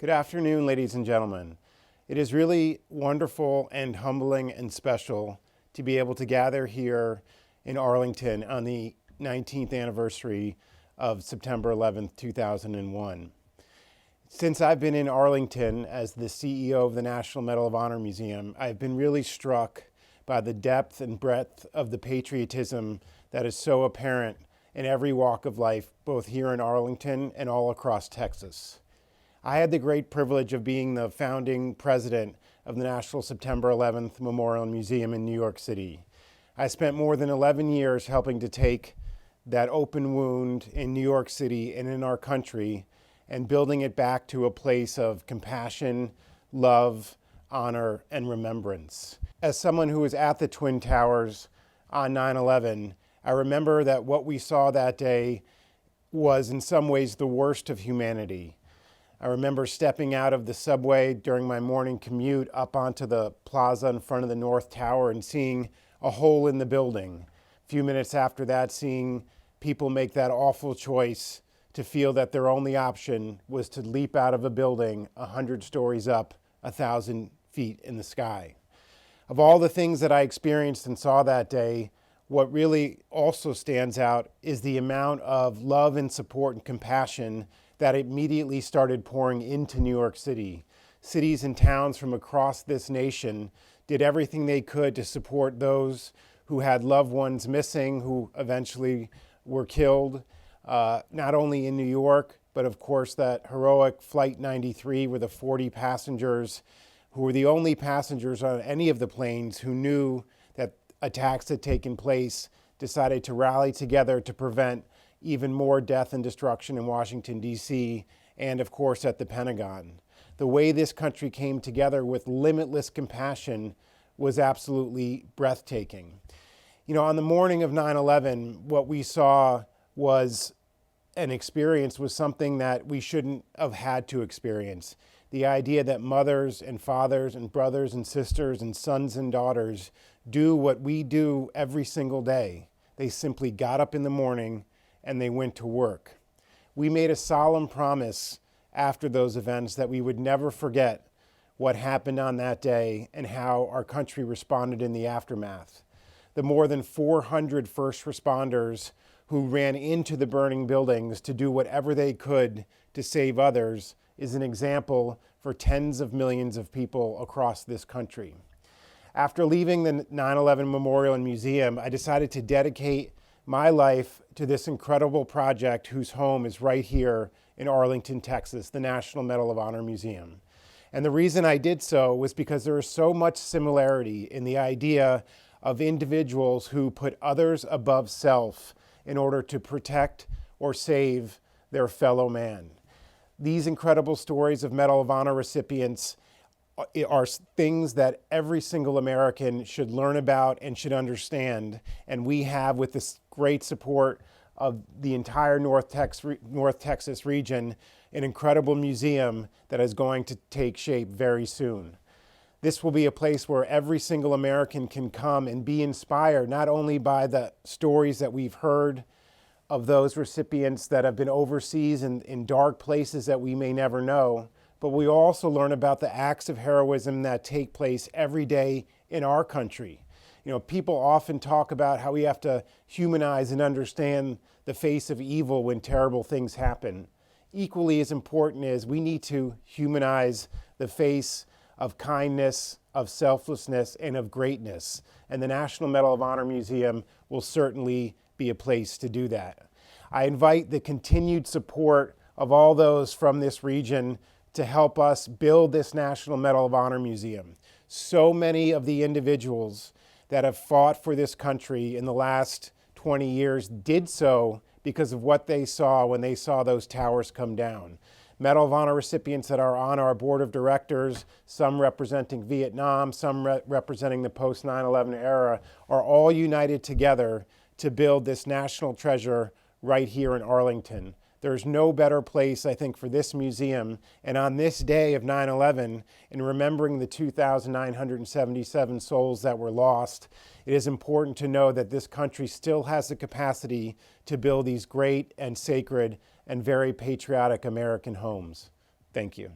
Good afternoon, ladies and gentlemen. It is really wonderful and humbling and special to be able to gather here in Arlington on the 19th anniversary of September 11th, 2001. Since I've been in Arlington as the CEO of the National Medal of Honor Museum, I've been really struck by the depth and breadth of the patriotism that is so apparent in every walk of life, both here in Arlington and all across Texas. I had the great privilege of being the founding president of the National September 11th Memorial Museum in New York City. I spent more than 11 years helping to take that open wound in New York City and in our country and building it back to a place of compassion, love, honor, and remembrance. As someone who was at the Twin Towers on 9/11, I remember that what we saw that day was in some ways the worst of humanity. I remember stepping out of the subway during my morning commute up onto the plaza in front of the North Tower and seeing a hole in the building. A few minutes after that, seeing people make that awful choice to feel that their only option was to leap out of a building 100 stories up, 1,000 feet in the sky. Of all the things that I experienced and saw that day, what really also stands out is the amount of love and support and compassion that immediately started pouring into New York City. Cities and towns from across this nation did everything they could to support those who had loved ones missing, who eventually were killed, not only in New York, but of course that heroic Flight 93 with the 40 passengers who were the only passengers on any of the planes who knew that attacks had taken place, decided to rally together to prevent even more death and destruction in Washington, D.C., and of course at the Pentagon. The way this country came together with limitless compassion was absolutely breathtaking. You know, on the morning of 9/11, what we saw was an experience was something that we shouldn't have had to experience. The idea that mothers and fathers and brothers and sisters and sons and daughters do what we do every single day. They simply got up in the morning and they went to work. We made a solemn promise after those events that we would never forget what happened on that day and how our country responded in the aftermath. The more than 400 first responders who ran into the burning buildings to do whatever they could to save others is an example for tens of millions of people across this country. After leaving the 9/11 Memorial and Museum, I decided to dedicate my life to this incredible project whose home is right here in Arlington, Texas, the National Medal of Honor Museum. And the reason I did so was because there is so much similarity in the idea of individuals who put others above self in order to protect or save their fellow man. These incredible stories of Medal of Honor recipients are things that every single American should learn about and should understand. And we have, with this great support of the entire North Texas region, an incredible museum that is going to take shape very soon. This will be a place where every single American can come and be inspired, not only by the stories that we've heard of those recipients that have been overseas in dark places that we may never know, but we also learn about the acts of heroism that take place every day in our country. You know, people often talk about how we have to humanize and understand the face of evil when terrible things happen. Equally as important is we need to humanize the face of kindness, of selflessness, and of greatness. And the National Medal of Honor Museum will certainly be a place to do that. I invite the continued support of all those from this region to help us build this National Medal of Honor Museum. So many of the individuals that have fought for this country in the last 20 years did so because of what they saw when they saw those towers come down. Medal of Honor recipients that are on our board of directors, some representing Vietnam, some representing the post 9/11 era, are all united together to build this national treasure right here in Arlington. There's no better place, I think, for this museum. And on this day of 9/11, in remembering the 2,977 souls that were lost, it is important to know that this country still has the capacity to build these great and sacred and very patriotic American homes. Thank you.